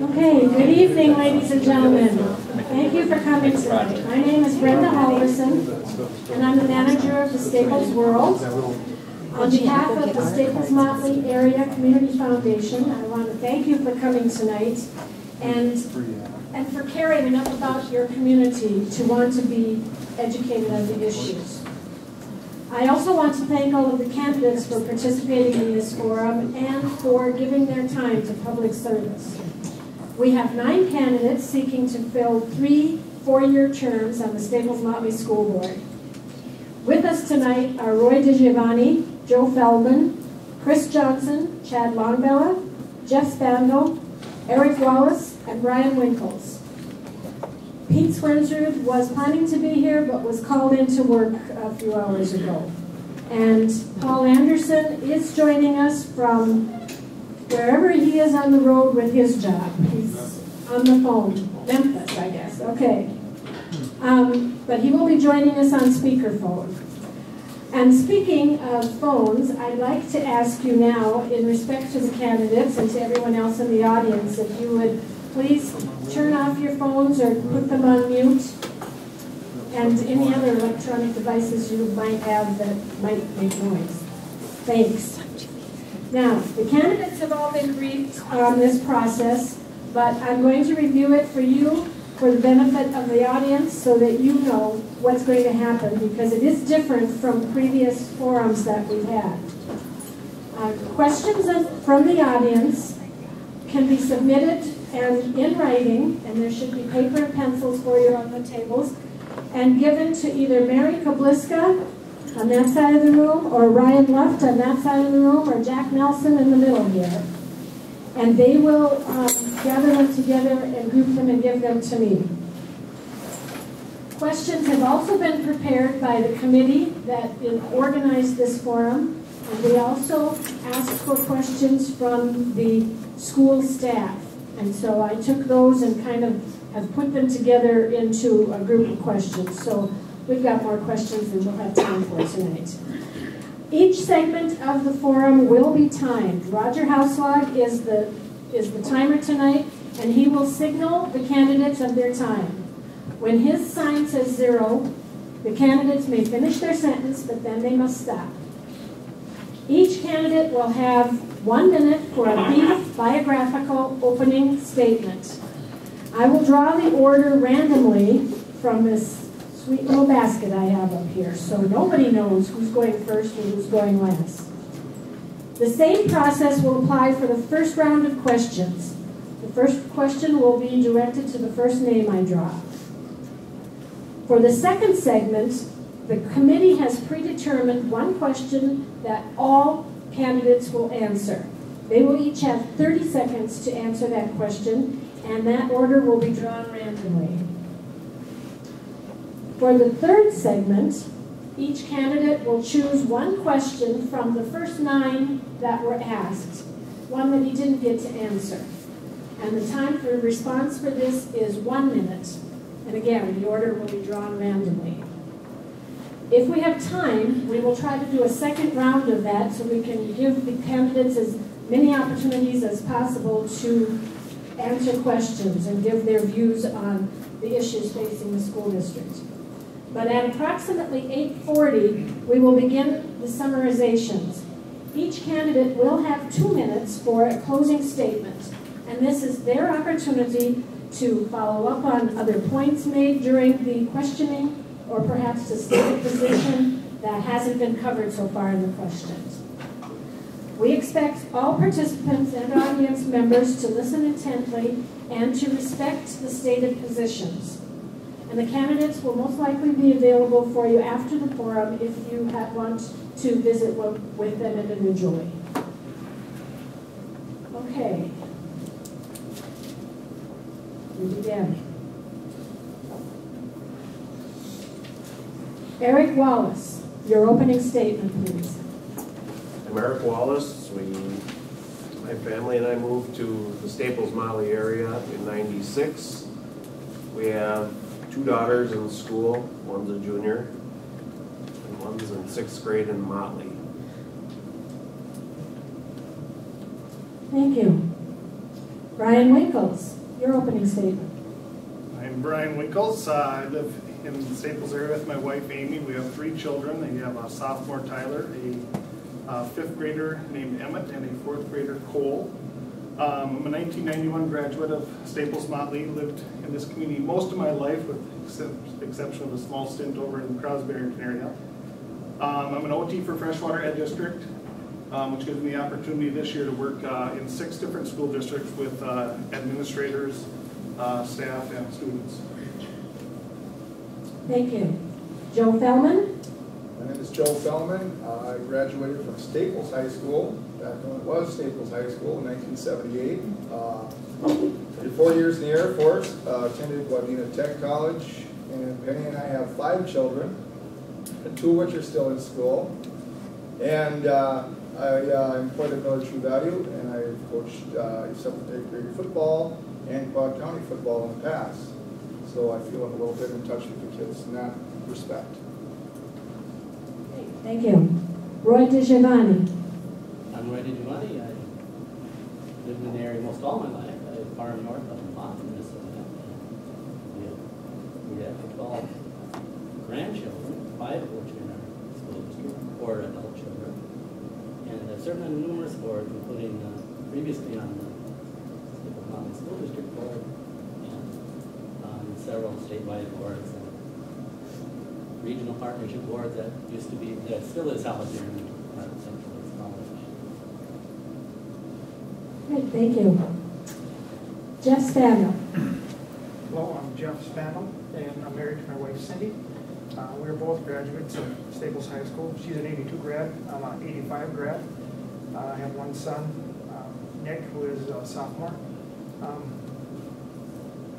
Okay, good evening, ladies and gentlemen. Thank you for coming tonight. My name is Brenda Halverson, and I'm the manager of the Staples World. On behalf of the Staples-Motley Area Community Foundation, I want to thank you for coming tonight and for caring enough about your community to want to be educated on the issues. I also want to thank all of the candidates for participating in this forum and for giving their time to public service. We have 9 candidates seeking to fill 3 4-year terms on the Staples-Motley School Board. With us tonight are Roy DiGiovanni, Joe Feldman, Chris Johnson, Chad Longbella, Jeff Spandel, Eric Wallace, and Brian Winkles. Pete Swensrud was planning to be here but was called into work a few hours ago. And Paul Anderson is joining us from wherever he is on the road with his job. He's on the phone. Memphis, I guess. Okay. But he will be joining us on speakerphone. And speaking of phones, I'd like to ask you now, in respect to the candidates and to everyone else in the audience, if you would please turn off your phones or put them on mute, and any other electronic devices you might have that might make noise. Thanks. Now, the candidates have all been briefed on this process, but I'm going to review it for you for the benefit of the audience so that you know what's going to happen, because it is different from previous forums that we've had. Questions from the audience can be submitted and in writing, and there should be paper and pencils for you on the tables, and given to either Mary Kobliska on that side of the room, or Ryan Luft on that side of the room, or Jack Nelson in the middle here. And they will gather them together and group them and give them to me. Questions have also been prepared by the committee that organized this forum, and we also asked for questions from the school staff. And so I took those and kind of have put them together into a group of questions. So we've got more questions than we'll have time for tonight. Each segment of the forum will be timed. Roger Houselog is the timer tonight, and he will signal the candidates of their time. When his sign says 0, the candidates may finish their sentence, but then they must stop. Each candidate will have 1 minute for a brief biographical opening statement. I will draw the order randomly from this sweet little basket I have up here, so nobody knows who's going first or who's going last. The same process will apply for the first round of questions. The first question will be directed to the first name I draw. For the second segment, the committee has predetermined one question that all candidates will answer. They will each have 30 seconds to answer that question, and that order will be drawn randomly. For the third segment, each candidate will choose one question from the first 9 that were asked, one that he didn't get to answer. And the time for response for this is 1 minute. And again, the order will be drawn randomly. If we have time, we will try to do a second round of that so we can give the candidates as many opportunities as possible to answer questions and give their views on the issues facing the school district. But at approximately 8:40, we will begin the summarizations. Each candidate will have 2 minutes for a closing statement, and this is their opportunity to follow up on other points made during the questioning, or perhaps to state a position that hasn't been covered so far in the questions. We expect all participants and audience members to listen intently and to respect the stated positions. And the candidates will most likely be available for you after the forum if you want to visit with them individually. Okay. We begin. Eric Wallace, your opening statement, please. I'm Eric Wallace. My family and I moved to the Staples-Motley area in '96. We have 2 daughters in school. One's a junior, and one's in 6th grade in Motley. Thank you. Brian Winkles, your opening statement. I'm Brian Winkles. I live in the Staples area with my wife Amy. We have 3 children. We have a sophomore Tyler, a 5th grader named Emmett, and a 4th grader Cole. I'm a 1991 graduate of Staples Motley. Lived in this community most of my life, with the exception of a small stint over in the Crosby-Barrington area. I'm an OT for Freshwater Ed District, which gives me the opportunity this year to work in 6 different school districts with administrators, staff, and students. Thank you. Joe Fellman. My name is Joe Fellman. I graduated from Staples High School, back when it was Staples High School in 1978. Did 4 years in the Air Force, attended Wadena Tech College, and Penny and I have 5 children, 2 of which are still in school. And I employed at Military Value, and I've coached 7th and 8th grade football and Quad County football in the past. So I feel I'm a little bit in touch with the kids in that respect. Thank you. Roy DeGiovanni. I'm Roy DeGiovanni. I lived in the area most all my life. I farm north of Vermont, Minnesota. We have 12 grandchildren, 5 of which are in our school district, 4 adult children. And I've served on numerous boards, including previously on the Staples Mountain School District Board and on several statewide boards and regional partnership boards that used to be, that still is out here in Central College. Great, thank you. Jeff Spano. Hello, I'm Jeff Spano, and I'm married to my wife Cindy. We're both graduates of Staples High School. She's an 82 grad, I'm an 85 grad. I have 1 son, Nick, who is a sophomore.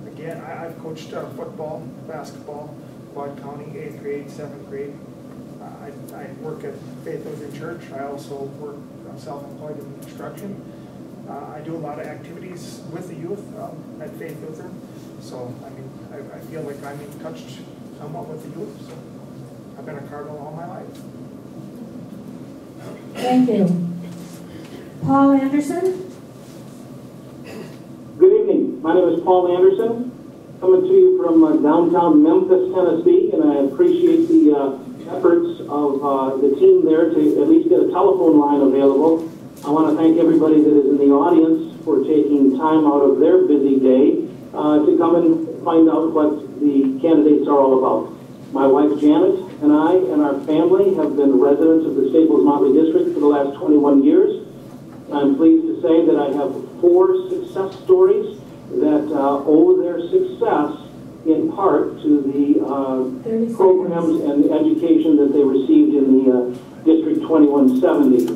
Again, I've coached football, basketball, Quad County, 8th grade, 7th grade. I work at Faith Lutheran Church. I also work self-employed in construction. I do a lot of activities with the youth at Faith Lutheran. So, I mean, I feel like I'm in touch somewhat with the youth. So, I've been a Cardinal all my life. Thank you. Paul Anderson. Good evening. My name is Paul Anderson, coming to you from downtown Memphis, Tennessee, and I appreciate the efforts of the team there to at least get a telephone line available. I want to thank everybody that is in the audience for taking time out of their busy day to come and find out what the candidates are all about. My wife Janet and I and our family have been residents of the Staples Motley District for the last 21 years. I'm pleased to say that I have 4 success stories that owe their success in part to the programs and the education that they received in the District 2170.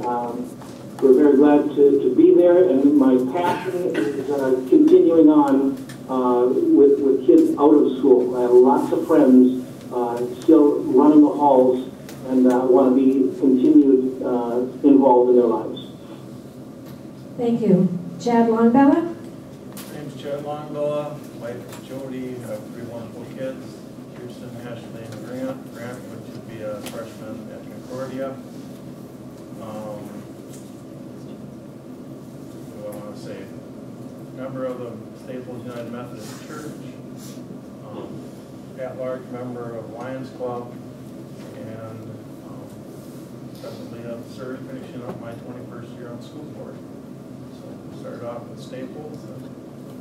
We're very glad to be there, and my passion is continuing on with kids out of school. I have lots of friends still running the halls and want to be continued involved in their lives. Thank you. Chad Longbella. My name's Chad Longbella. Wife is Jody. I have 3 wonderful kids. Kirsten, Ashley, and Grant. Grant, which would be a freshman at Concordia. What do I want to say? Member of the Staples United Methodist Church. At-large member of Lions Club. And presently served, finishing up my 21st year on school board. Started off with Staples and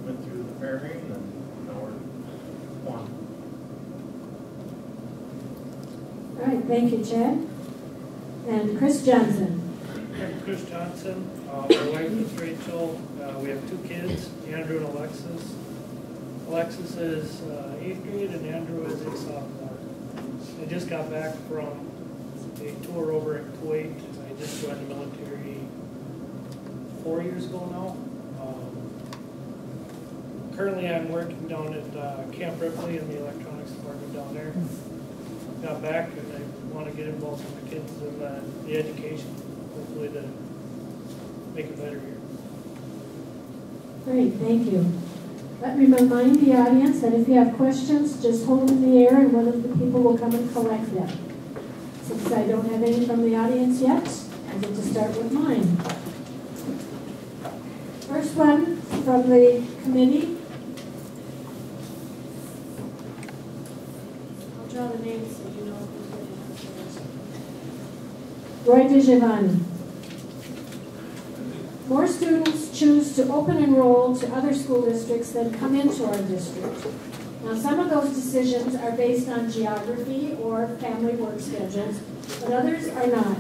went through the pairing, and now we're 1. All right, thank you, Chad. And Chris Johnson. I'm Chris Johnson. My wife is Rachel. We have 2 kids, Andrew and Alexis. Alexis is 8th grade and Andrew is a sophomore. I just got back from a tour over in Kuwait. I just joined the military 4 years ago now. Currently I'm working down at Camp Ripley in the electronics department down there. Got back and I want to get involved with the kids in the education, hopefully to make it better here. Great, thank you. Let me remind the audience that if you have questions, just hold them in the air and one of the people will come and collect them. Since I don't have any from the audience yet, I get to start with mine. First one from the committee. I'll draw the names so you know who's going to answer. Roy DeGiovanni. More students choose to open enroll to other school districts than come into our district. Now, some of those decisions are based on geography or family work schedules, but others are not.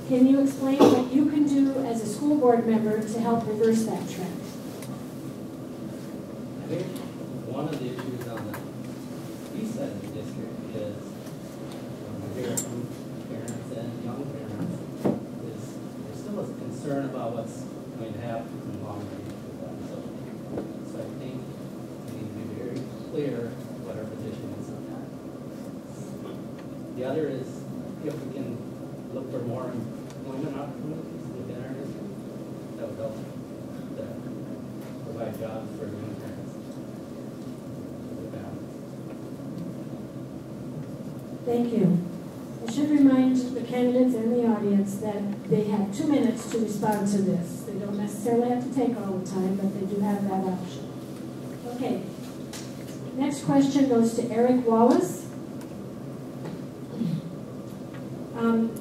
Can you explain what you can do as a school board member to help reverse that trend? I think one of the issues on the east side of the district is, when we hear from parents and young parents, is there's still a concern about what's going to happen in the long range with them. So I think we need to be very clear what our position is on that. The other is if we can look for more employment opportunities within our district, that would help to provide jobs for young parents. Thank you. I should remind the candidates and the audience that they have 2 minutes to respond to this. They don't necessarily have to take all the time, but they do have that option. Okay. Next question goes to Eric Wallace.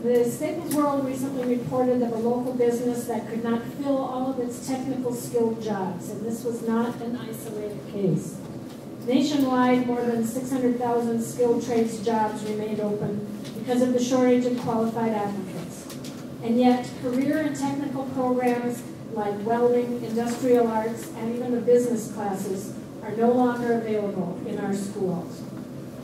The Staples World recently reported of a local business that could not fill all of its technical skilled jobs, and this was not an isolated case. Nationwide, more than 600,000 skilled trades jobs remained open because of the shortage of qualified applicants. And yet, career and technical programs like welding, industrial arts, and even the business classes are no longer available in our schools.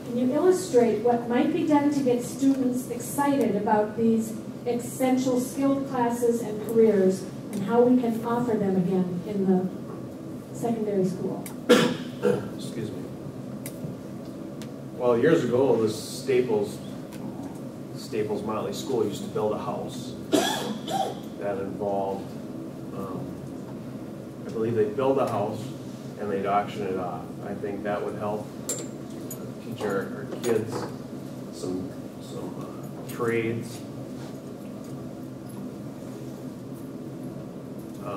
Can you illustrate what might be done to get students excited about these essential skilled classes and careers, and how we can offer them again in the secondary school? Excuse me. Well, years ago, the Staples Motley School used to build a house that involved, I believe they'd build a house and they'd auction it off. I think that would help teach our kids some trades. I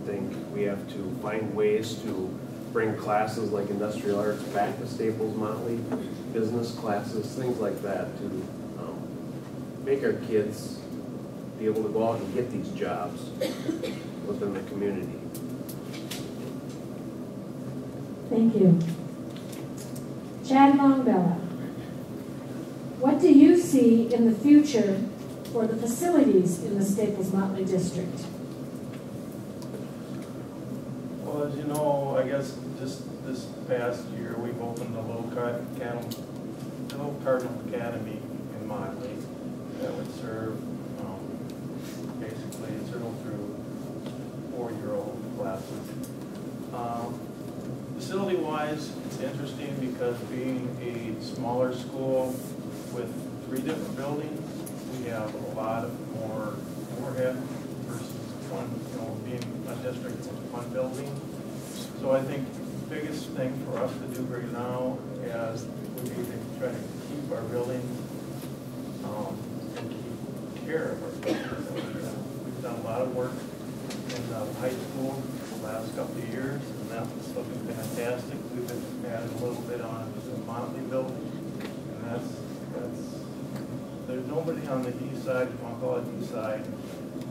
think we have to find ways to bring classes like industrial arts back to Staples Motley, business classes, things like that, to make our kids be able to go out and get these jobs within the community. Thank you. Chad Longbella, what do you see in the future for the facilities in the Staples Motley District? Well, as you know, I guess just this past year, we've opened a little Cardinal Academy in Motley that would serve basically 0 through 4-year-old classes. Facility-wise, it's interesting because being a smaller school with 3 different buildings, we have a lot more overhead versus one, being a district with 1 building. So I think the biggest thing for us to do right now is would be to try to keep our buildings and keep care of our buildings. We've done a lot of work in the high school the last couple of years, and that's looking fantastic. We've been adding a little bit on the Motley building, and there's nobody on the east side, if you want to call it east side,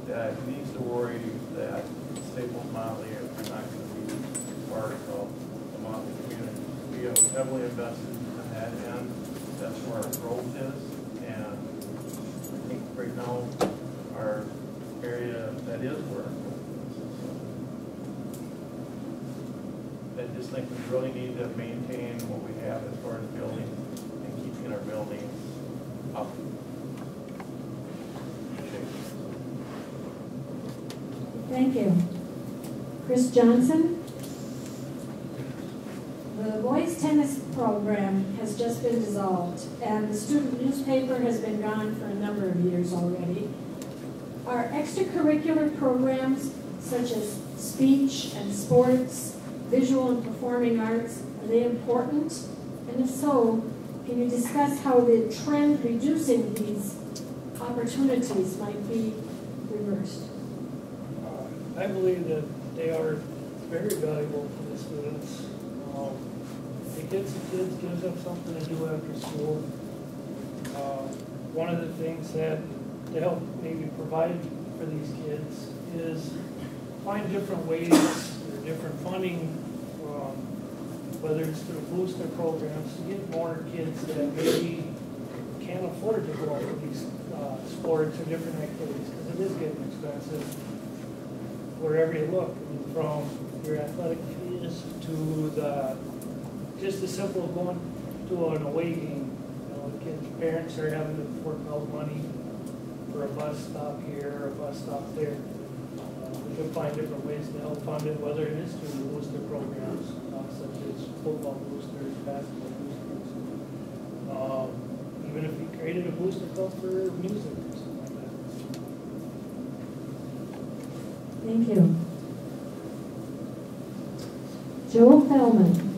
that needs to worry that Staples Motley is not going to be part of the Motley community. We have heavily invested in that end. That's where our growth is, and I think right now our area that is where our growth is. I just think we really need to maintain what we have as far as buildings and keeping our buildings up. Thank you. Chris Johnson. The boys tennis program has just been dissolved, and the student newspaper has been gone for a number of years already. Are extracurricular programs such as speech and sports, visual and performing arts, are they important? And if so, can you discuss how the trend reducing these opportunities might be reversed? I believe that they are very valuable to the students. It gets the kids, gives them something to do after school. One of the things that to help maybe provide for these kids is find different ways or different funding, whether it's through booster programs, to get more kids that maybe can't afford to go to these sports or different activities, because it is getting expensive wherever you look. I mean, from your athletic fees to just the simple of going to an away game. You know, the kids' parents are having to fork out money for a bus stop here, or a bus stop there. We can find different ways to help fund it, whether it is through booster programs, such as football boosters, basketball boosters. Even if we created a booster club for music or something like that. Thank you. Joel Fellman.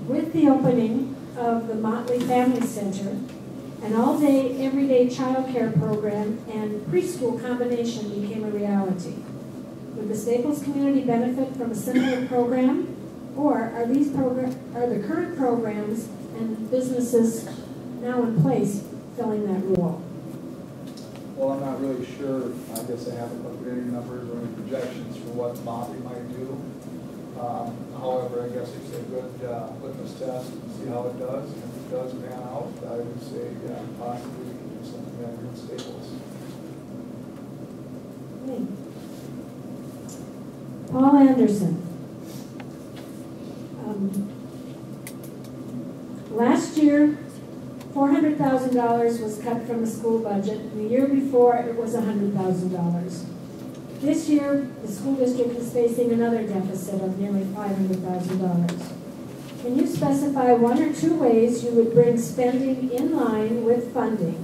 With the opening of the Motley Family Center, an all-day, everyday child care program and preschool combination became a reality. Would the Staples community benefit from a similar program, or are the current programs and businesses now in place filling that role? Well, I'm not really sure. I guess I haven't looked at any numbers or any projections for what Motley might do. However, I guess it's a good litmus test and see how it does. And if it does pan out, I would say possibly we can do something like in Staples. Okay. Paul Anderson. Last year, $400,000 was cut from the school budget. The year before, it was $100,000. This year, the school district is facing another deficit of nearly $500,000. Can you specify one or two ways you would bring spending in line with funding?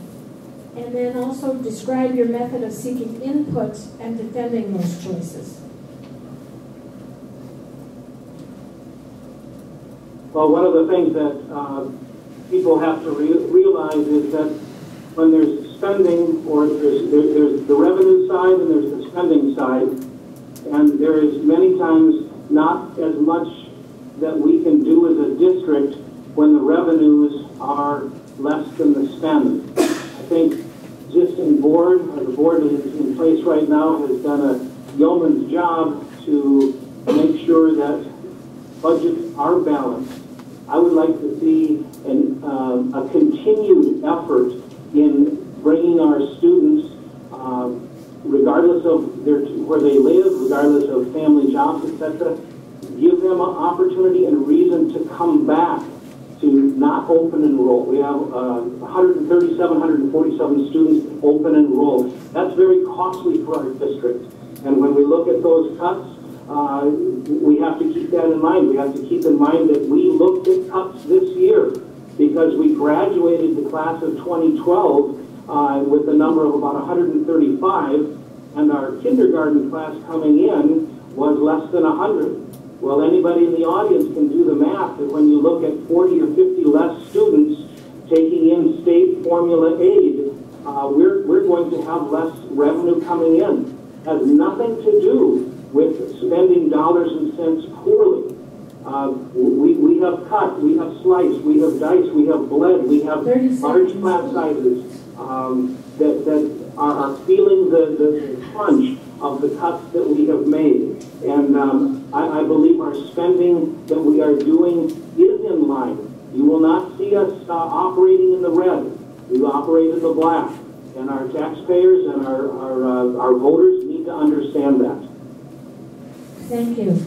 And then also describe your method of seeking input and defending those choices. Well, one of the things that people have to realize is that when there's spending, or there's the revenue side and there's the spending side, and there is many times not as much that we can do as a district when the revenues are less than the spend. I think existing board, or the board that is in place right now, has done a yeoman's job to make sure that budgets are balanced. I would like to see a continued effort in bringing our students, regardless of where they live, regardless of family jobs, etc., give them an opportunity and reason to come back to not open enroll. We have 137, 147 students open enroll. That's very costly for our district. And when we look at those cuts, we have to keep that in mind. We have to keep in mind that we looked at cuts this year because we graduated the class of 2012 with a number of about 135, and our kindergarten class coming in was less than 100. Well, anybody in the audience can do the math that when you look at 40 or 50 less students taking in state formula aid, we're going to have less revenue coming in. It has nothing to do with spending dollars and cents poorly. We have cut, we have sliced, we have diced, we have bled, we have large class sizes that are feeling the crunch of the cuts that we have made. And I believe our spending that we are doing is in line. You will not see us operating in the red. We operate in the black. And our taxpayers and our voters need to understand that. Thank you.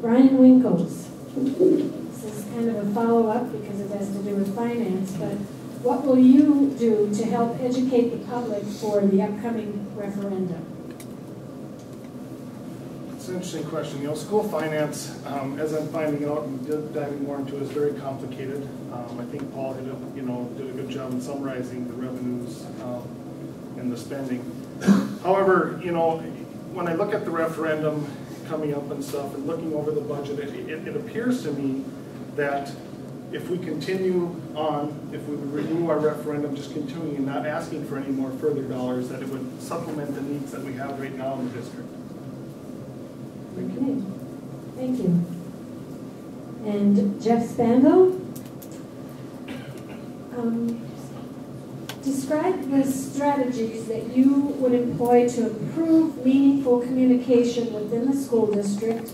Brian Winkles. This is kind of a follow-up because it has to do with finance, but what will you do to help educate the public for the upcoming referendum? It's an interesting question. You know, school finance, as I'm finding out and diving more into it, is very complicated. I think Paul did a good job in summarizing the revenues and the spending. However, when I look at the referendum coming up and stuff and looking over the budget, it appears to me that if we continue on, if we would renew our referendum, just continuing and not asking for any more further dollars, that it would supplement the needs that we have right now in the district. Okay, thank you. And Jeff Spandau? Describe the strategies that you would employ to improve meaningful communication within the school district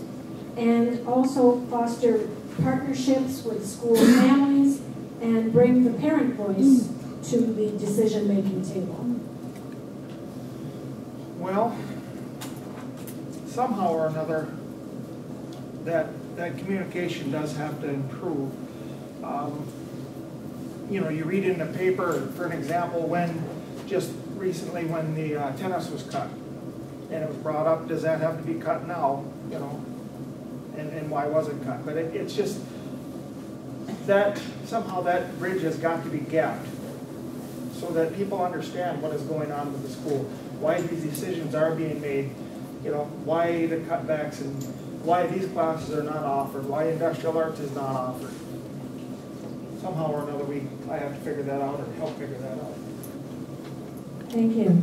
and also foster partnerships with school families and bring the parent voice to the decision-making table. Well, somehow or another, that communication does have to improve. You know, you read in the paper, for an example, just recently when the tennis was cut, and it was brought up, does that have to be cut now? You know, and why was it cut? But it's just that somehow that bridge has got to be gapped so that people understand what is going on with the school, why these decisions are being made, you know, why the cutbacks and why these classes are not offered, why industrial arts is not offered. Somehow or another, I have to figure that out or help figure that out. Thank you.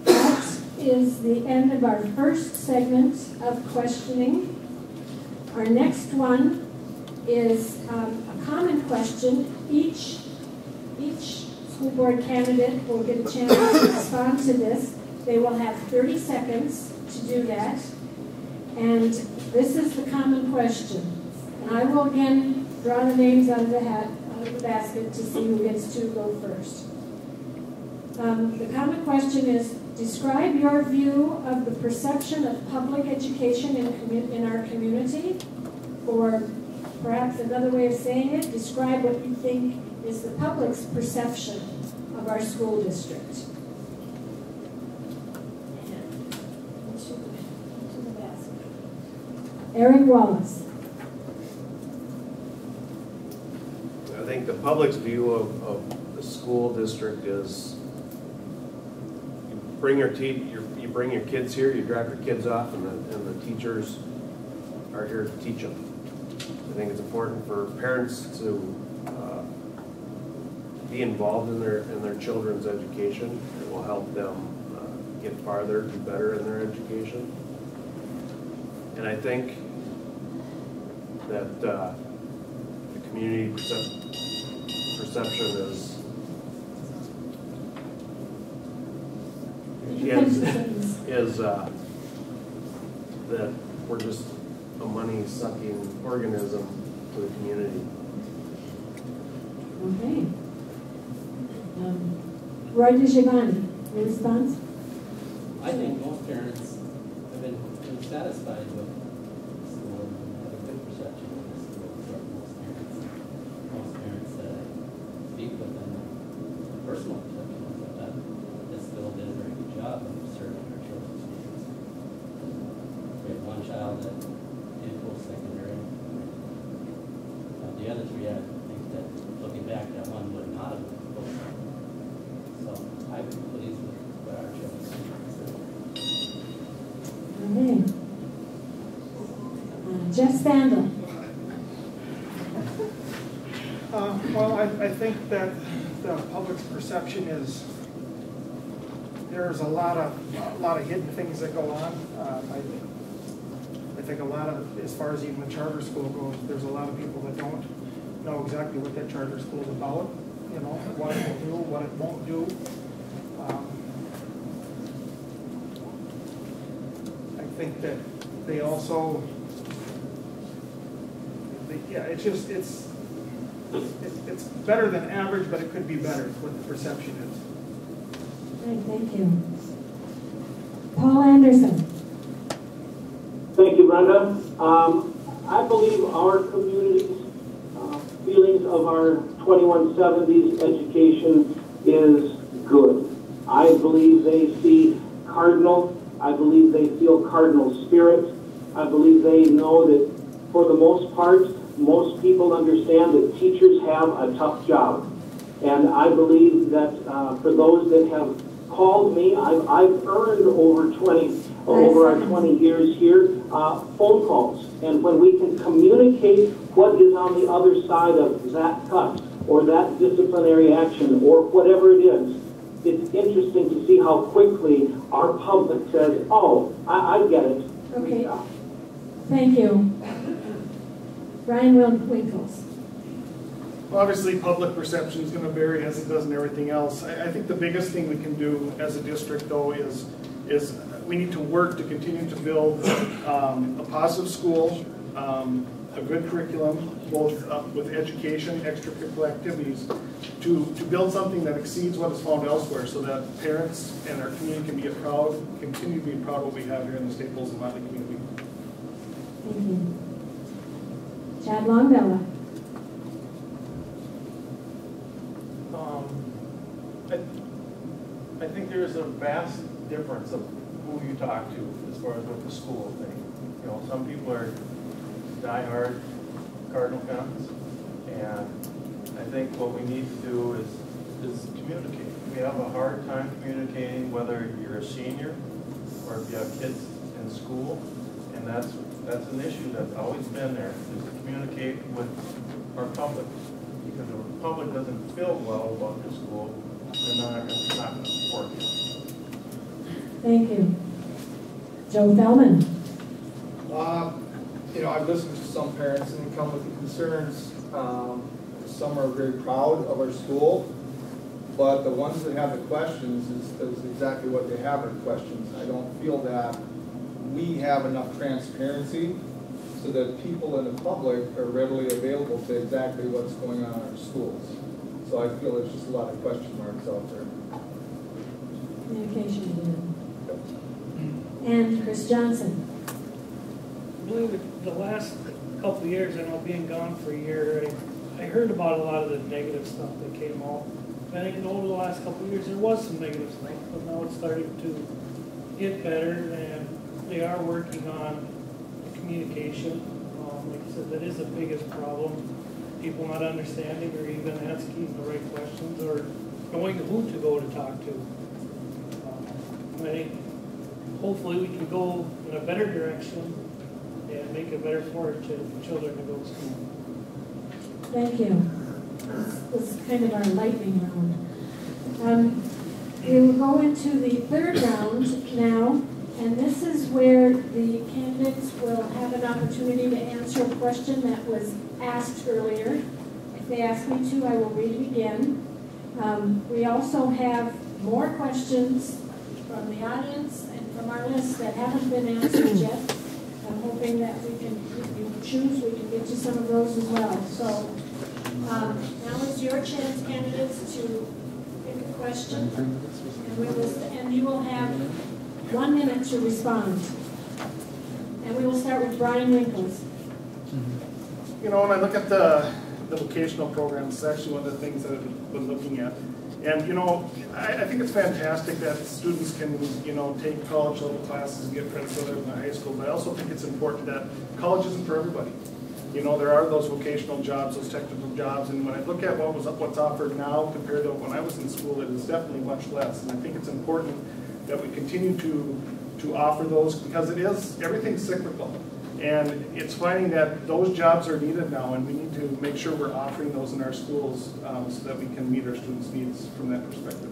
That is the end of our first segment of questioning. Our next one is a common question. Each school board candidate will get a chance to respond to this. They will have 30 seconds to do that. And this is the common question. And I will again draw the names out of the hat, out of the basket to see who gets to go first. The common question is, describe your view of the perception of public education in our community, or perhaps another way of saying it, describe what you think is the public's perception of our school district. Eric Wallace. I think the public's view of the school district is you bring your kids here, you drop your kids off, and the teachers are here to teach them. I think it's important for parents to be involved in their children's education. It will help them get farther, do better in their education. And I think that the community perception is that we're just a money-sucking organism to the community. Okay. Roy DeGiovanni, your response? I think most parents have been satisfied with school and have a good perception of the school for most parents. Most parents that I speak with them, personal perception is that this school did a very good job of serving our children's needs. We have one child that did post-secondary. The other three, I think that looking back, that one would not have been post-secondary. So I've been pleased with what our children do. Okay. Jeff Spandau. Well, I think that the public's perception is there's a lot of hidden things that go on. I think a lot of, as far as even the charter school goes, there's a lot of people that don't know exactly what that charter school is about. You know, what it will do, what it won't do. I think that they also, it's better than average, but it could be better, is what the perception is. Right, thank you. Paul Anderson. Thank you, Brenda. I believe our community's feelings of our 2170s education is good. I believe they see cardinal. I believe they feel cardinal spirit. I believe they know that for the most part, most people understand that teachers have a tough job. And I believe that for those that have called me, I've earned over our 20 years here, phone calls. And when we can communicate what is on the other side of that cut, or that disciplinary action, or whatever it is, it's interesting to see how quickly our public says, oh, I get it. Okay. Thank you. Brian Winkles. Well, obviously, public perception is going to vary as it does in everything else. I think the biggest thing we can do as a district, though, is we need to work to continue to build a positive school, a good curriculum, both with education, extracurricular activities, to build something that exceeds what is found elsewhere, so that parents and our community can be proud, continue to be proud of what we have here in the Staples and Motley community. Thank you. Chad Longdella. I think there's a vast difference of who you talk to as far as with the school thing. You know, some people are diehard Cardinal fans, and I think what we need to do is communicate. We have a hard time communicating whether you're a senior or if you have kids in school, and that's an issue that's always been there, is to communicate with our public. Because if the public doesn't feel well about their school, they're not going to support you. Thank you. Joe Feldman. You know, I've listened to some parents and come with the concerns. Some are very proud of our school, but the ones that have the questions is exactly what they have are questions. I don't feel that we have enough transparency so that people in the public are readily available to exactly what's going on in our schools. So I feel there's just a lot of question marks out there. Communication again. And Chris Johnson. I believe that the last couple of years, I know being gone for a year, I heard about a lot of the negative stuff that came out. I think over the last couple of years there was some negative stuff, but now it's starting to get better, and they are working on communication. Like I said, that is the biggest problem. People not understanding or even asking the right questions or knowing who to go to talk to. I think hopefully we can go in a better direction and make it better for children to go to school. Thank you. This is kind of our lightning round. We will go into the third round now, and this is where the candidates will have an opportunity to answer a question that was asked earlier. If they ask me to, I will read it again. We also have more questions from the audience and from our list that haven't been answered yet. I'm hoping that we can, if you choose, we can get you some of those as well. So now is your chance, candidates, to pick a question, and you will have 1 minute to respond. And we will start with Brian Winkles. You know, when I look at the vocational programs, it's actually one of the things that I've been looking at. And, you know, I think it's fantastic that students can, you know, take college level classes and get credits whether in high school, but I also think it's important that college isn't for everybody. You know, there are those vocational jobs, those technical jobs, and when I look at what's offered now compared to when I was in school, it is definitely much less. And I think it's important that we continue to offer those, because everything's cyclical. And it's finding that those jobs are needed now, and we need to make sure we're offering those in our schools so that we can meet our students' needs from that perspective.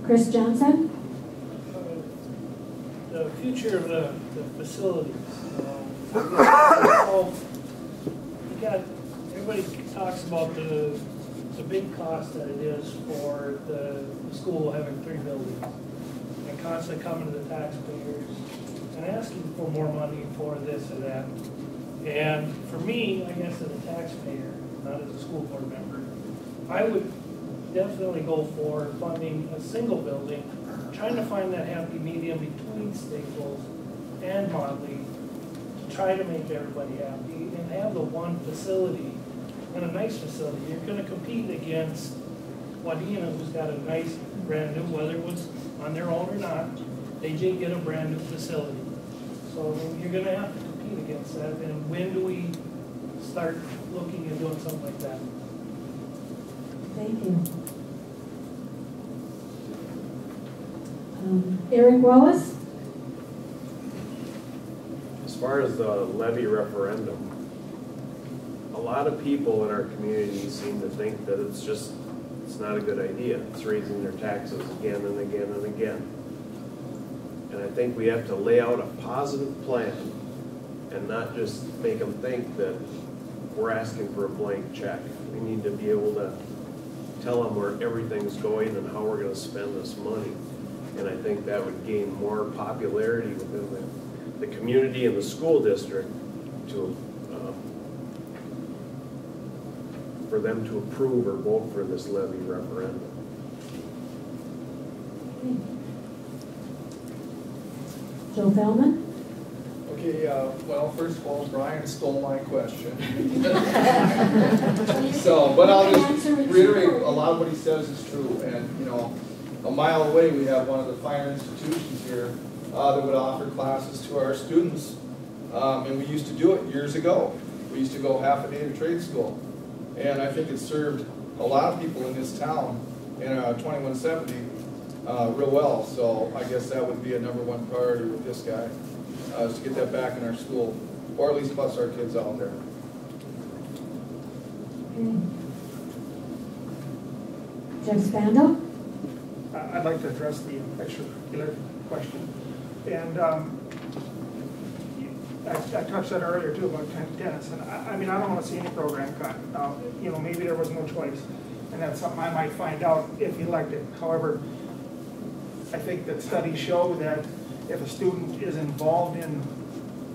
Chris Johnson? The future of the facilities. Everybody talks about the big cost that it is for the school having 3 buildings. Constantly coming to the taxpayers and asking for more money for this or that. And for me, I guess as a taxpayer, not as a school board member, I would definitely go for funding a single building, trying to find that happy medium between Staples and Motley, to try to make everybody happy and have the one facility, and a nice facility. You're going to compete against Wadena, who's got a nice brand new, whether it was on their own or not, they did get a brand new facility. So you're going to have to compete against that. And when do we start looking at doing something like that? Thank you. Eric Wallace? As far as the levy referendum, a lot of people in our community seem to think that it's not a good idea. It's raising their taxes again and again and again. And I think we have to lay out a positive plan and not just make them think that we're asking for a blank check. We need to be able to tell them where everything's going and how we're going to spend this money. And I think that would gain more popularity within the community and the school district to for them to approve or vote for this levy referendum. Joe Feldman? Okay, well, first of all, Brian stole my question. So, but I'll just reiterate, a lot of what he says is true. And, you know, a mile away, we have one of the finer institutions here that would offer classes to our students. And we used to do it years ago. We used to go half a day to trade school. And I think it served a lot of people in this town in 2170 real well. So I guess that would be a #1 priority with this guy, is to get that back in our school, or at least bus our kids out there. Okay. Jeff Spandau? I'd like to address the extracurricular question. And I touched on earlier too about tennis, and I mean, I don't want to see any program cut. You know, maybe there was no choice, and that's something I might find out if elected. However, I think that studies show that if a student is involved in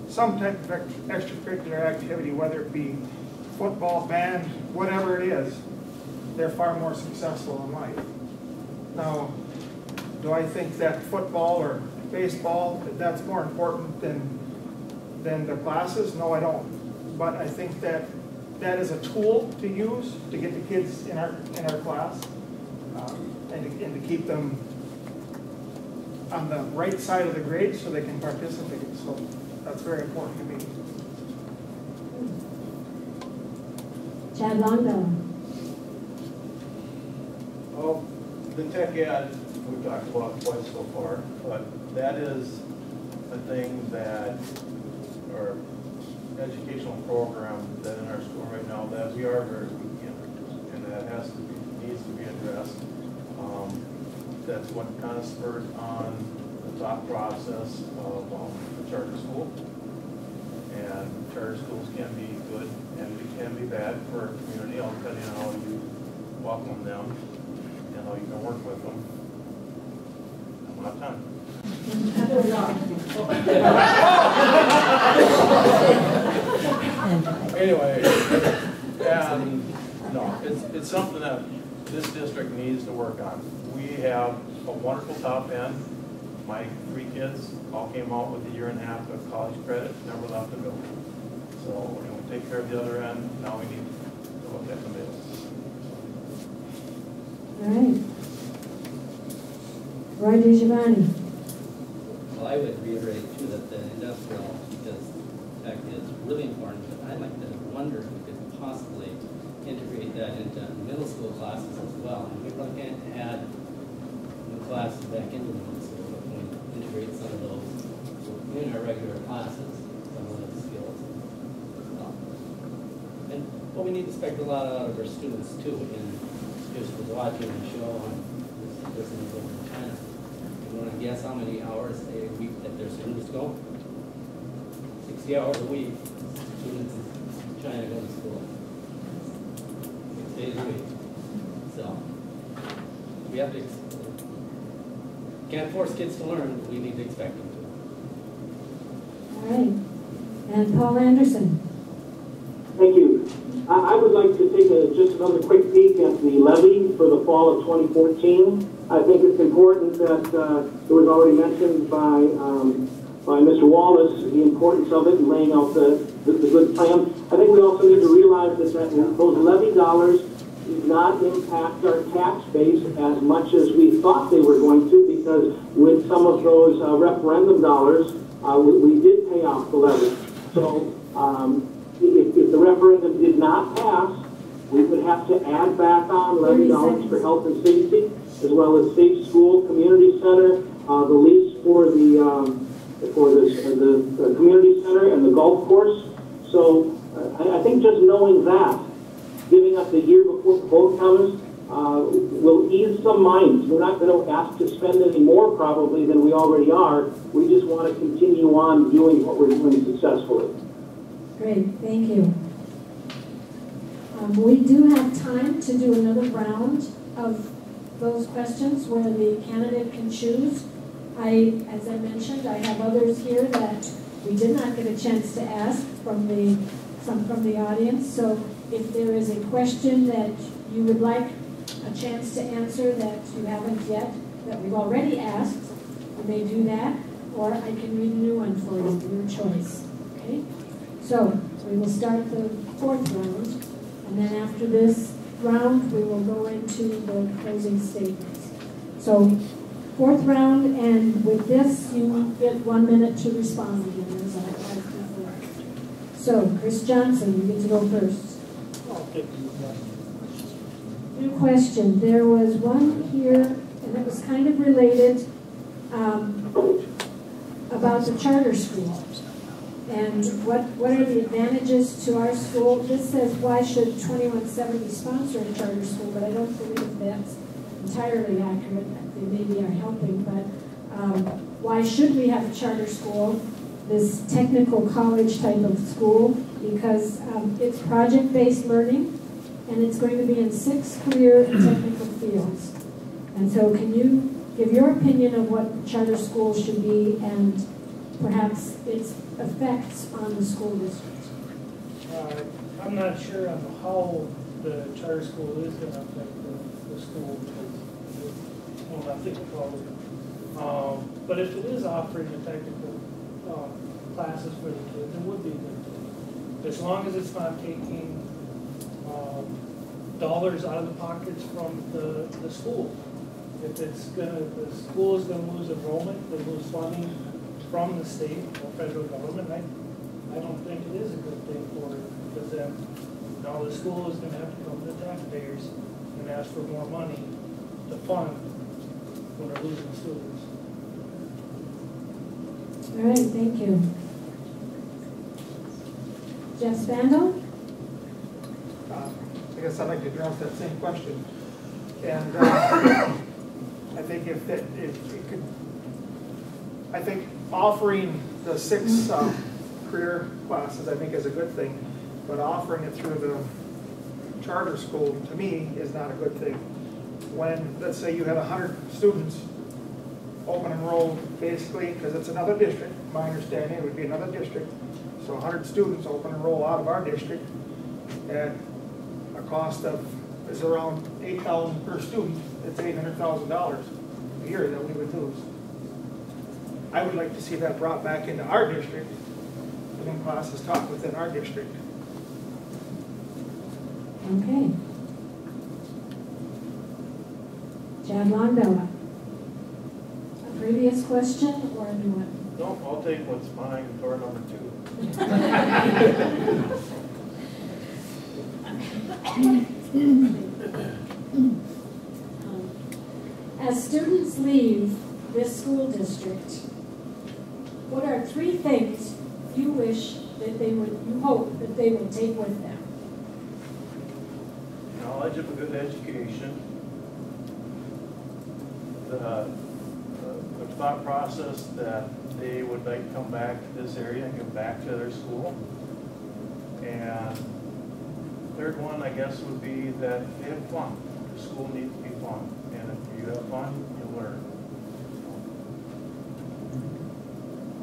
some type of extracurricular activity, whether it be football, band, whatever it is, they're far more successful in life. Now, do I think that football or baseball, that's more important than the classes? No, I don't. But I think that that is a tool to use to get the kids in our class and to keep them on the right side of the grade so they can participate. So that's very important to me. Chad Longfellow? Well, the tech ed we've talked about twice so far, but that is a thing that, or educational program that in our school right now that we are very weak in, and that needs to be addressed. That's what kind of spurred on the thought process of the charter school. And charter schools can be good and it can be bad for a community, all depending on how you welcome them and how you can work with them. I'm out of time. Anyway, and no, it's something that this district needs to work on. We have a wonderful top end. My 3 kids all came out with a 1.5 years of college credit, never left the building. So we're going to take care of the other end. Now we need to look at the middle. All right. Roy DeGiovanni? Well, I would reiterate too that the industrial, because tech is really important, but I'd like to wonder if we could possibly integrate that into middle school classes as well. And we probably can't add new classes back into middle school, but we integrate some of those in our regular classes, some of those skills as well. And well, we need to expect a lot out of our students too. And just was watching a show on this over in China. You want to guess how many hours a week that their students go? 60 hours a week. Students in China go to school. 6 days a week. So we have to can't force kids to learn, but we need to expect them to. All right. And Paul Anderson? Thank you. I would like to take just another quick peek at the levy for the fall of 2014. I think it's important that it was already mentioned by Mr. Wallace, the importance of it and laying out the good plan. I think we also need to realize that those levy dollars did not impact our tax base as much as we thought they were going to, because with some of those referendum dollars, we did pay off the levy. So if the referendum did not pass, we would have to add back on levy dollars for health and safety, as well as safe school, community center, the lease for the community center and the golf course. So I think just knowing that, giving us a year before the vote comes, will ease some minds. We're not going to ask to spend any more probably than we already are. We just want to continue on doing what we're doing successfully. Great, thank you. We do have time to do another round of those questions where the candidate can choose. As I mentioned, I have others here that we did not get a chance to ask from the audience. So if there is a question that you would like a chance to answer that you haven't yet, that we've already asked, you may do that, or I can read a new one for you, your choice. Okay? So we will start the fourth round, and then after this round, we will go into the closing statements. So fourth round, and with this, you get 1 minute to respond again, as I asked before. So, Chris Johnson, you get to go first. New question. There was one here, and it was kind of related about the charter school. And what are the advantages to our school? This says, why should 2170 sponsor a charter school? But I don't believe that's entirely accurate. They maybe are helping, but why should we have a charter school, this technical college type of school? Because it's project-based learning, and it's going to be in 6 career and technical fields. And so can you give your opinion of what charter schools should be and perhaps its effects on the school district? I'm not sure on how the charter school is going to affect the school, because well, nothing probably. But if it is offering the technical classes for the kids, it would be a good thing. As long as it's not taking dollars out of the pockets from the school. If it's the school is gonna lose enrollment, they lose funding from the state or federal government, I don't think it is a good thing for it, because then now the school is gonna have to come to the taxpayers and ask for more money to fund when they're losing students. All right, thank you. Jeff Spandel? I guess I'd like to address that same question. And I think if it could, I think offering the 6 career classes, I think is a good thing, but offering it through the charter school, to me, is not a good thing. When, let's say you had 100 students open enrolled, basically, because it's another district, my understanding, it would be another district, so 100 students open enroll out of our district at a cost of, is around $8,000 per student. It's $800,000 a year that we would lose. I would like to see that brought back into our district, and then classes taught within our district. Okay. Chad Longdella. A previous question or a new one? No, I'll take what's mine for number 2. As students leave this school district, what are 3 things you wish that you hope that they would take with them? Knowledge of a good education, the thought process that they would like to come back to this area and give back to their school. And third one, I guess, would be that they have fun. The school needs to be fun. And if you have fun, you'll learn.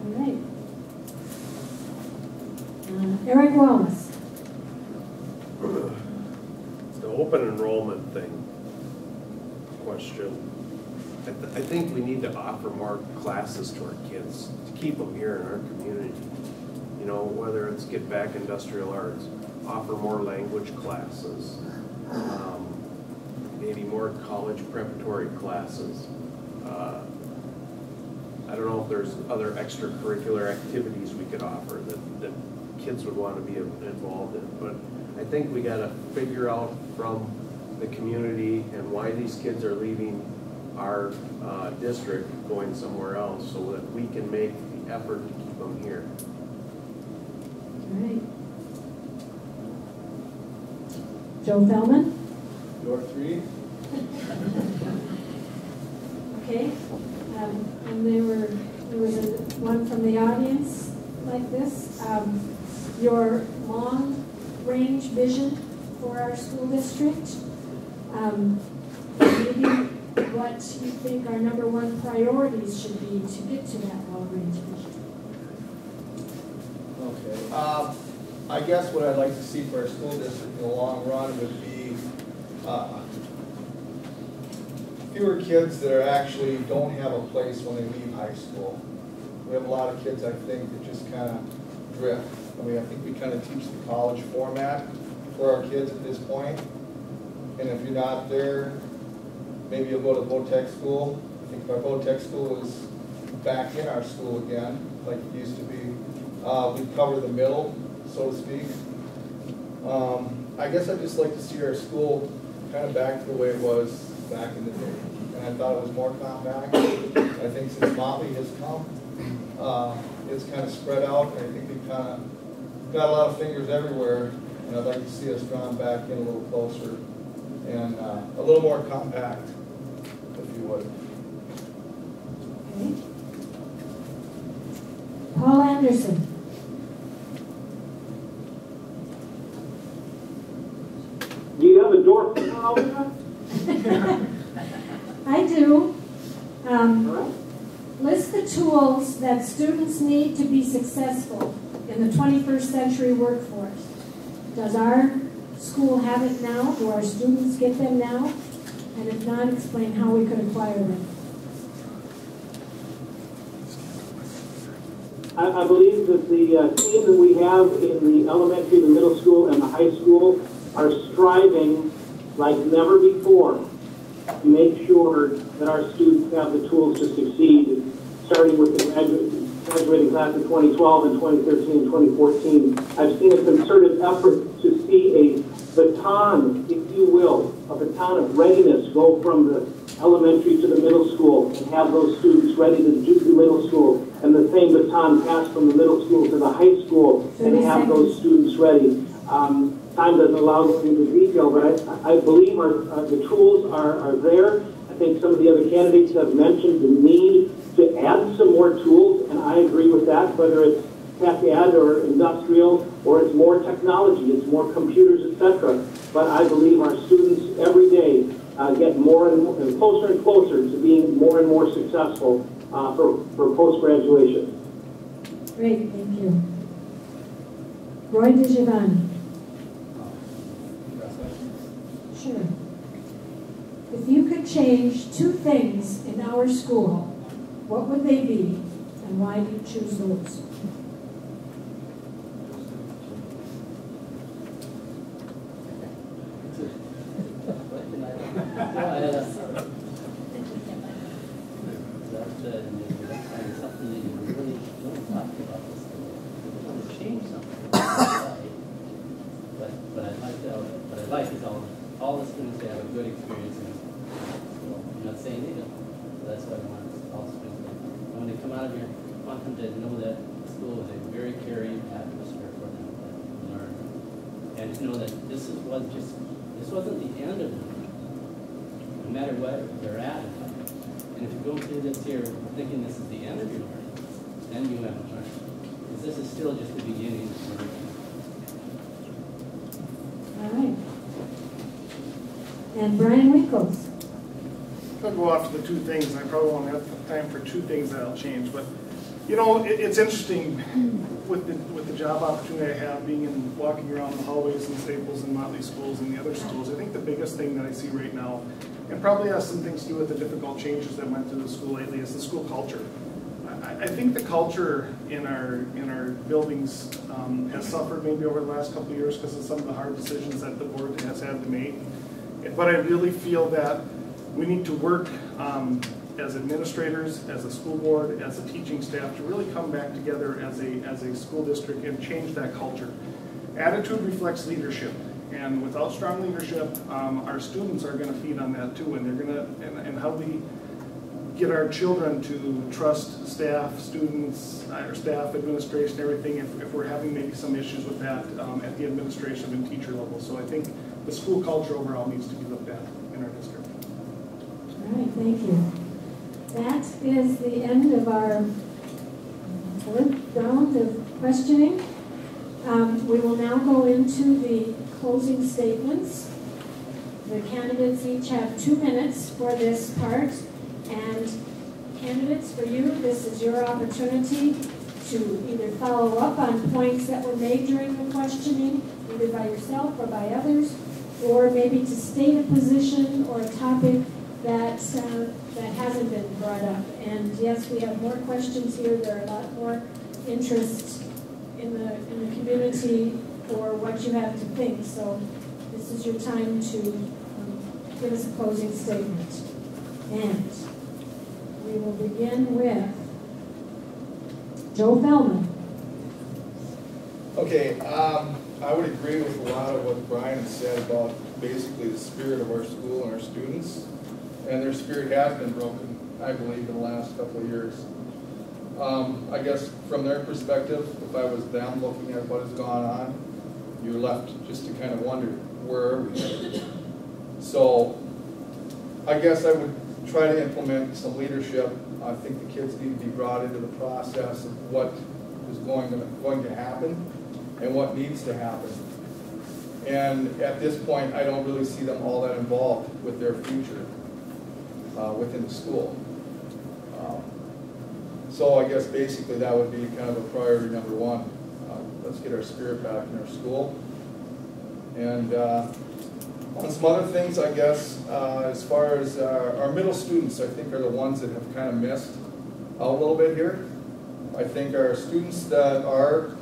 All right. Eric Wallace. It's the open enrollment thing question. I think we need to offer more classes to our kids to keep them here in our community. You know, whether it's get back industrial arts, offer more language classes, maybe more college preparatory classes. I don't know if there's other extracurricular activities we could offer that kids would want to be involved in, but I think we got to figure out from the community and why these kids are leaving our district going somewhere else so that we can make the effort to keep them here. All right. Joe Feldman? Door 3. Okay. And there was one from the audience like this. Your long-range vision for our school district. Maybe what you think our #1 priorities should be to get to that long-range vision. Okay. I guess what I'd like to see for our school district in the long run would be fewer kids that actually don't have a place when they leave high school. We have a lot of kids, I think, that just kind of drift. I mean, I think we kind of teach the college format for our kids at this point. And if you're not there, maybe you'll go to VOTEC school. I think if our VOTEC school was back in our school again, like it used to be, we'd cover the middle, so to speak. I guess I'd just like to see our school kind of back to the way it was back in the day. And I thought it was more compact. I think since Motley has come, it's kind of spread out. I think we've kind of got a lot of fingers everywhere, and I'd like to see us drawn back in a little closer and a little more compact, if you would. Okay. Paul Anderson. Do you have a door for I do. All right. List the tools that students need to be successful in the 21st century workforce. Does our school have it now? Do our students get them now? And if not, explain how we could acquire them. I believe that the team that we have in the elementary, the middle school, and the high school are striving like never before to make sure that our students have the tools to succeed, starting with the graduating class of 2012 and 2013 and 2014. I've seen a concerted effort to see a baton, if you will, a baton of readiness go from the elementary to the middle school and have those students ready to do the middle school, and the same baton pass from the middle school to the high school and have those students ready. Time doesn't allow going into detail, but I believe the tools are there. I think some of the other candidates have mentioned the need to add some more tools, and I agree with that, whether it's tech-ed or industrial, or it's more technology, it's more computers, etc. But I believe our students every day get more and closer to being more and more successful for post-graduation. Great, thank you. Roy DeGiovanni. Sure. If you could change 2 things in our school, what would they be, and why do you choose those? All the students to have a good experience in school. I'm not saying they don't, but that's what I want all students to do. And when they come out of here, I want them to know that school is a very caring atmosphere for them to learn. And to know that this wasn't the end of them, no matter what they're at. And if you go through this here thinking this is the end of your learning, then you haven't learned. Because this is still just the beginning of learning. All right. And Brian Winkles. I'll go off to the 2 things, and I probably won't have time for 2 things that I'll change. But you know, it's interesting with the job opportunity I have, walking around the hallways in Staples and Motley schools and the other schools. I think the biggest thing that I see right now, and probably has some things to do with the difficult changes that went through the school lately, is the school culture. I think the culture in our buildings has suffered maybe over the last couple of years because of some of the hard decisions that the board has had to make. But I really feel that we need to work as administrators, as a school board, as a teaching staff to really come back together as a school district and change that culture. Attitude reflects leadership, and without strong leadership, our students are going to feed on that too, and they're going to, and how we get our children to trust staff, students, or staff, administration, everything, if we're having maybe some issues with that at the administration and teacher level. So I think the school culture overall needs to be looked at in our district. All right, thank you. That is the end of our fourth round of questioning. We will now go into the closing statements. The candidates each have 2 minutes for this part. And candidates, for you, this is your opportunity to either follow up on points that were made during the questioning, either by yourself or by others, or maybe to state a position or a topic that hasn't been brought up. And yes, we have more questions here. There are a lot more interest in the community for what you have to think. So this is your time to give us a closing statement. And we will begin with Joe Feldman. Okay, I would agree with a lot of what Brian has said about basically the spirit of our school and our students. And their spirit has been broken, I believe, in the last couple of years. I guess from their perspective, if I was them looking at what has gone on, you're left just to kind of wonder, where are we? So I guess I would try to implement some leadership. I think the kids need to be brought into the process of what is going to happen and what needs to happen. And at this point, I don't really see them all that involved with their future within the school. So I guess basically that would be kind of a priority number one. Let's get our spirit back in our school. And on some other things, I guess, as far as our middle students, I think are the ones that have kind of missed out a little bit here. I think our students that are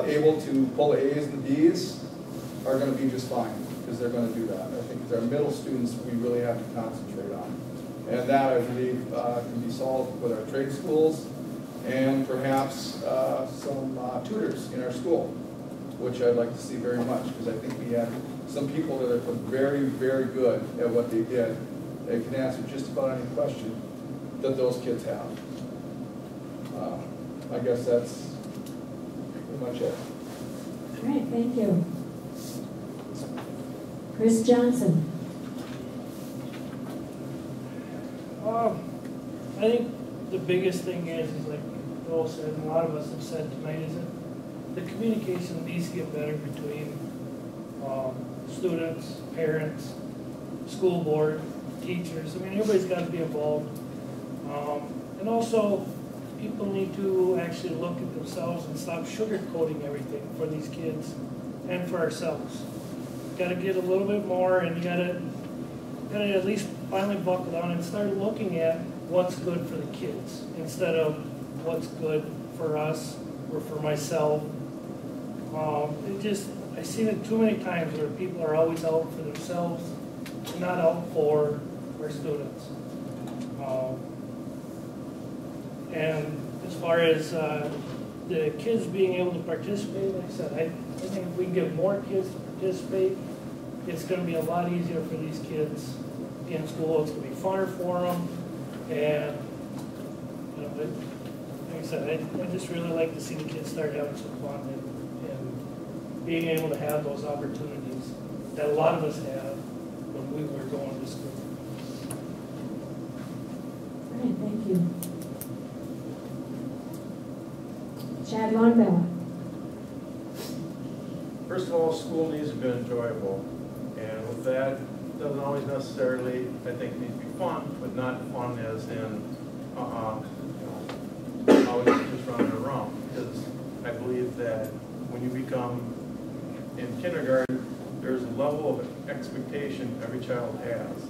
able to pull the A's and the B's are going to be just fine, because they're going to do that. I think it's our middle students we really have to concentrate on. And that, I believe, can be solved with our trade schools and perhaps some tutors in our school, which I'd like to see very much, because I think we have some people that are very, very good at what they did. They can answer just about any question that those kids have. I guess that's pretty much it. All right, thank you. Chris Johnson. I think the biggest thing is like Joel said, and a lot of us have said tonight, is that the communication needs to get better between students, parents, school board, teachers. I mean, everybody's got to be involved. And also, people need to actually look at themselves and stop sugarcoating everything for these kids and for ourselves. Got to get a little bit more, and you got to at least finally buckle down and start looking at what's good for the kids instead of what's good for us or for myself. I've seen it too many times where people are always out for themselves, not out for our students. And as far as the kids being able to participate, like I said, I think if we can get more kids to participate, it's going to be a lot easier for these kids in school. It's going to be funner for them. And, you know, like I said, I just really like to see the kids start having some fun and being able to have those opportunities that a lot of us had when we were going to school. All right, thank you. Chad Lonbella. First of all, school needs to be enjoyable. And with that, it doesn't always necessarily, I think, need to be fun, but not fun as in, always just running around. Because I believe that when you become in kindergarten, there's a level of expectation every child has.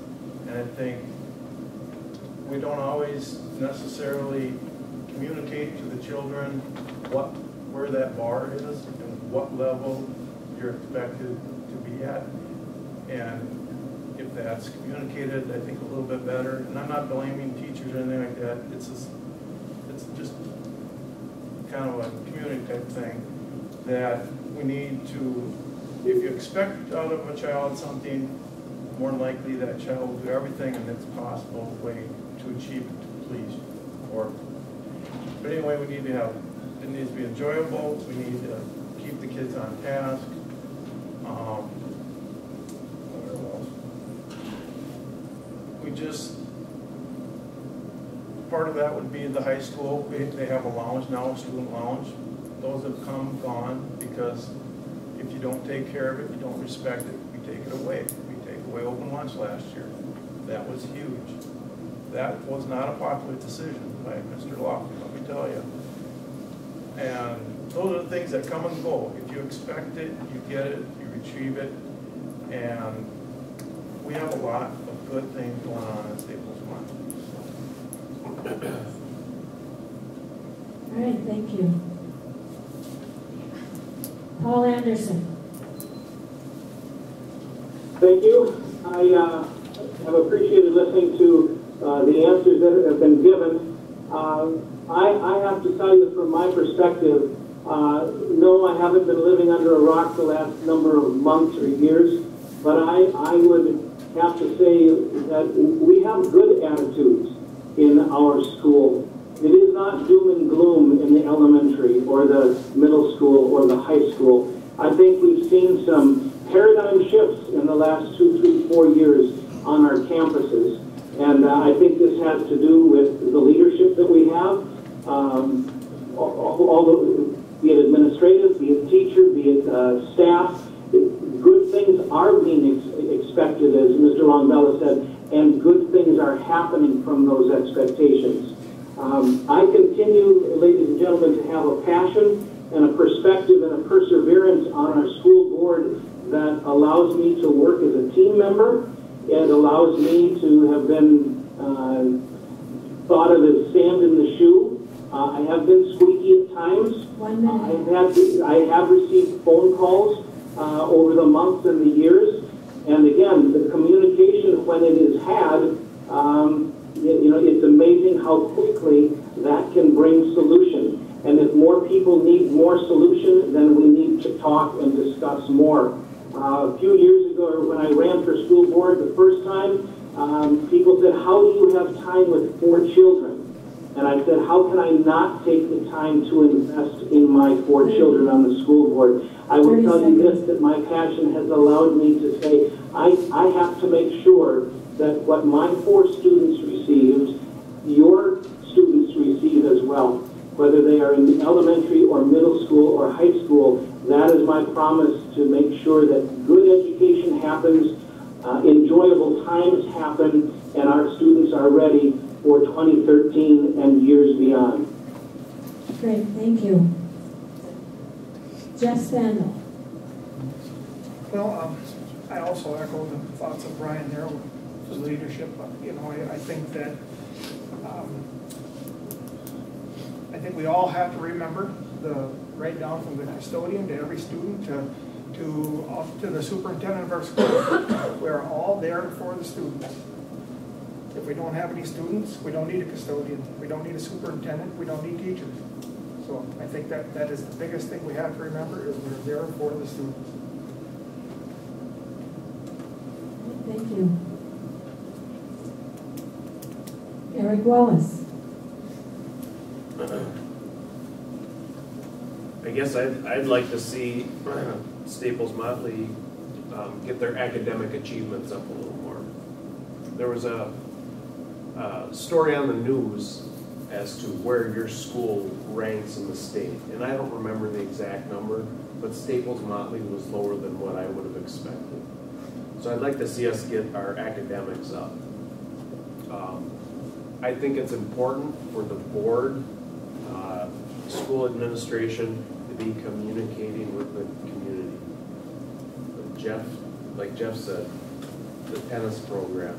And I think we don't always necessarily communicate to the children where that bar is and what level you're expected to be at. And if that's communicated, I think a little bit better. And I'm not blaming teachers or anything like that. It's just kind of a community type thing that we need to, if you expect out of a child something, more than likely that child will do everything in its possible way to achieve it, to please you. But anyway, we need to have, it needs to be enjoyable. We need to keep the kids on task. part of that would be the high school. They have a lounge now, a student lounge. Those have come, gone, because if you don't take care of it, you don't respect it, we take it away. We take away open lunch last year. That was huge. That was not a popular decision by Mr. Lofton, let me tell you. And those are the things that come and go. If you expect it, you get it, you retrieve it, and we have a lot of good things going on at Staples Mart. All right, thank you. Paul Anderson. Thank you. I have appreciated listening to the answers that have been given. I have to tell you from my perspective, no, I haven't been living under a rock the last number of months or years, but I would have to say that we have good attitudes in our school. It is not doom and gloom in the elementary or the middle school or the high school. I think we've seen some paradigm shifts in the last 2, 3, 4 years on our campuses. And I think this has to do with the leadership that we have, be it administrative, be it teacher, be it staff. Good things are being expected, as Mr. Longbella said, and good things are happening from those expectations. I continue, ladies and gentlemen, to have a passion and a perspective and a perseverance on our school board that allows me to work as a team member. It allows me to have been thought of as sand in the shoe. I have been squeaky at times. 1 minute. I have received phone calls over the months and the years. And again, the communication, when it is had, it's amazing how quickly that can bring solution. And if more people need more solution, then we need to talk and discuss more. A few years ago, when I ran for school board the first time, people said, how do you have time with 4 children? And I said, how can I not take the time to invest in my 4 children on the school board? I will tell you this, that my passion has allowed me to say, I have to make sure that what my 4 students received, your students receive as well. Whether they are in elementary or middle school or high school, that is my promise to make sure that good education happens, enjoyable times happen, and our students are ready for 2013 and years beyond. Great, thank you. Jeff Spandel. Well, I also echo the thoughts of Brian there with his leadership. I think that I think we all have to remember right down from the custodian to every student to the superintendent of our school. We're all there for the students. If we don't have any students, we don't need a custodian. We don't need a superintendent. We don't need teachers. So I think that is the biggest thing we have to remember is we're there for the students. Thank you. Eric Wallace. I guess I'd like to see Staples Motley get their academic achievements up a little more. There was a story on the news as to where your school ranks in the state, and I don't remember the exact number, but Staples Motley was lower than what I would have expected. So I'd like to see us get our academics up. I think it's important for the board, school administration, to be communicating with the community. Like Jeff said, the tennis program,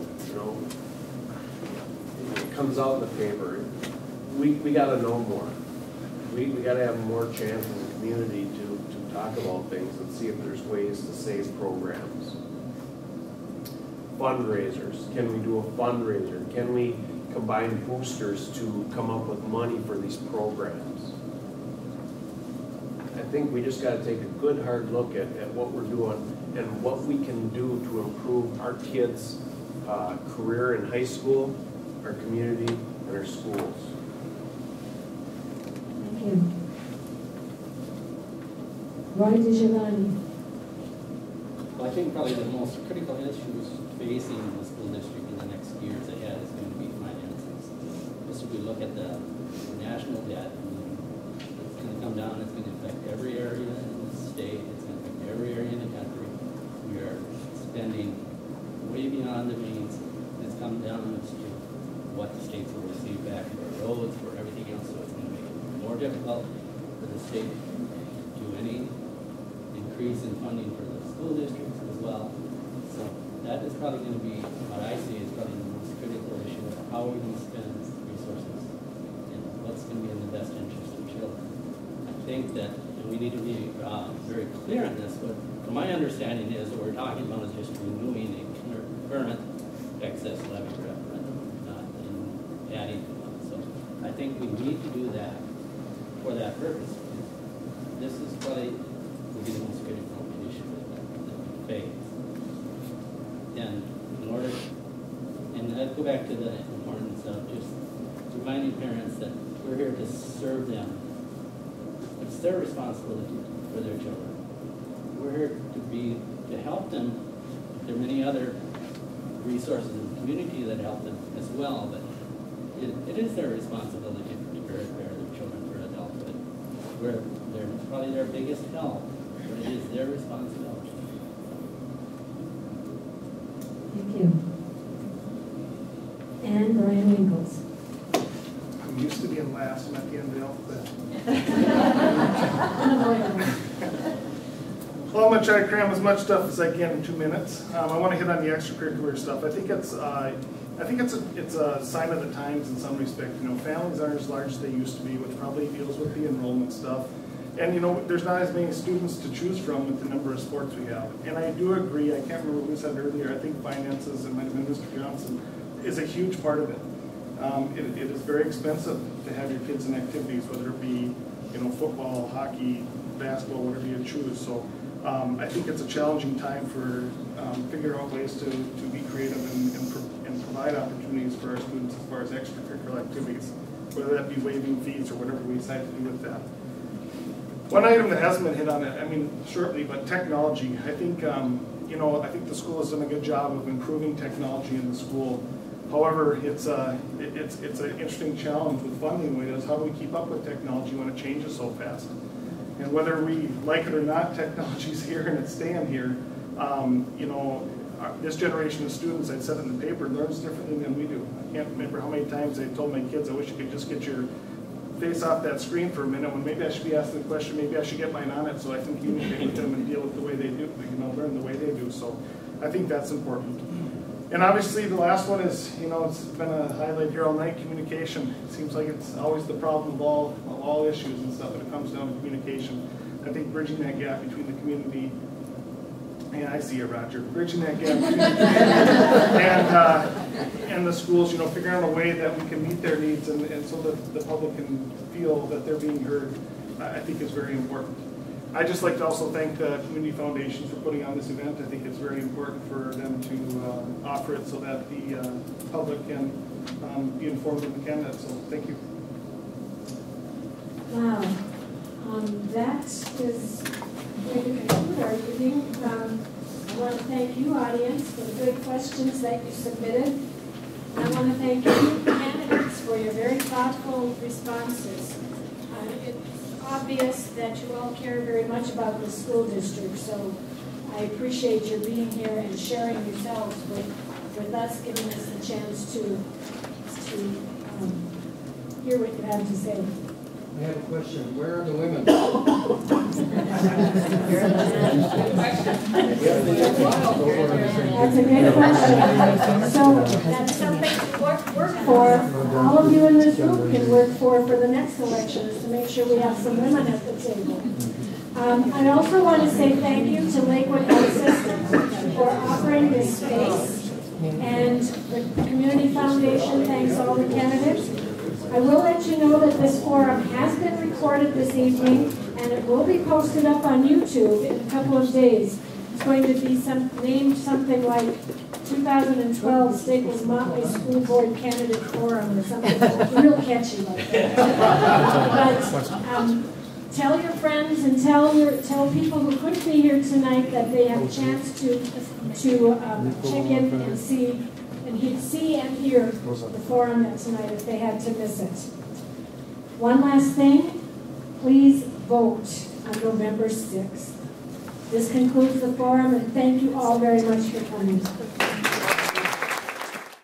it comes out in the paper. We got to know more. We got to have more chance in the community to talk about things and see if there's ways to save programs. Fundraisers. Can we do a fundraiser? Can we combine boosters to come up with money for these programs? I think we just got to take a good hard look at what we're doing and what we can do to improve our kids' career in high school, our community, and our schools. Thank you. Roy DiGiovanni. Well, I think probably the most critical issues facing the school district in the next year is look at the national debt, it's going to come down, it's going to affect every area in the state, it's going to affect every area in the country. We are spending way beyond the means. It's come down to what the states will receive back for roads, for everything else, so it's going to make it more difficult for the state to do any increase in funding for the school districts as well. So that is probably going to be, what I see is probably the most critical issue of how we're going to spend resources and what's going to be in the best interest of children. I think that we need to be very clear on this, but from my understanding is what we're talking about is just renewing a current excess levy referendum, not in adding to one. So I think we need to do that for that purpose. This is probably will be the most critical issue that we face. And in order, and let's go back to the importance of just reminding parents that we're here to serve them. It's their responsibility for their children. We're here to help them. There are many other resources in the community that help them as well, but it is their responsibility to prepare their children for adulthood. They're probably their biggest help, but it is their responsibility. Thank you. And Brian Winkles. I'm used to being last and at the end of the alphabet. Well, I'm going to try to cram as much stuff as I can in 2 minutes. I want to hit on the extracurricular stuff. I think it's a sign of the times in some respect. You know, families aren't as large as they used to be, which probably deals with the enrollment stuff. And you know, there's not as many students to choose from with the number of sports we have. And I do agree. I can't remember who said earlier. I think finances, and might have been Mr. Johnson, is a huge part of it. It is very expensive to have your kids in activities, whether it be, you know, football, hockey, basketball, whatever you choose. So I think it's a challenging time for figuring out ways to be creative and provide opportunities for our students as far as extracurricular activities, whether that be waiving fees or whatever we decide to do with that. One item that hasn't been hit on it, I mean, shortly, but technology. I think, you know, I think the school has done a good job of improving technology in the school. However, it's an interesting challenge with funding. Is how do we keep up with technology when it changes so fast? And whether we like it or not, technology's here and it's staying here. You know, this generation of students, I said in the paper, learns differently than we do. I can't remember how many times I told my kids, I wish you could just get your face off that screen for a minute, when maybe I should be asking the question, maybe I should get mine on it so I can communicate with them and deal with the way they do, you know, learn the way they do. So I think that's important. And obviously the last one is, you know, it's been a highlight here all night, communication. It seems like it's always the problem of all issues and stuff when it comes down to communication. I think bridging that gap between the community, and I see it, Roger, bridging that gap between the community and the schools, you know, figuring out a way that we can meet their needs and so that the public can feel that they're being heard, I think is very important. I'd just like to also thank the Community Foundation for putting on this event. I think it's very important for them to offer it so that the public can be informed of the candidates. So thank you. Wow. That is going to conclude our evening. I want to thank you, audience, for the good questions that you submitted. And I want to thank you, candidates, for your very thoughtful responses. It's obvious that you all care very much about the school district, so I appreciate your being here and sharing yourselves with us, giving us the chance to hear what you have to say. I have a question. Where are the women? That's a good question. So that's something to work for. All of you in this group can work for the next election, is to make sure we have some women at the table. I also want to say thank you to Lakewood Health System for offering this space, and the Community Foundation thanks all the candidates. I will let you know that this forum has been recorded this evening, and it will be posted up on YouTube in a couple of days. It's going to be named something like 2012 Staples Motley School Board Candidate Forum or something real catchy like that. But tell your friends and tell people who couldn't be here tonight that they have a chance to check in and see and he'd see and hear the forum tonight if they had to miss it. One last thing, please vote on November 6th. This concludes the forum, and thank you all very much for coming.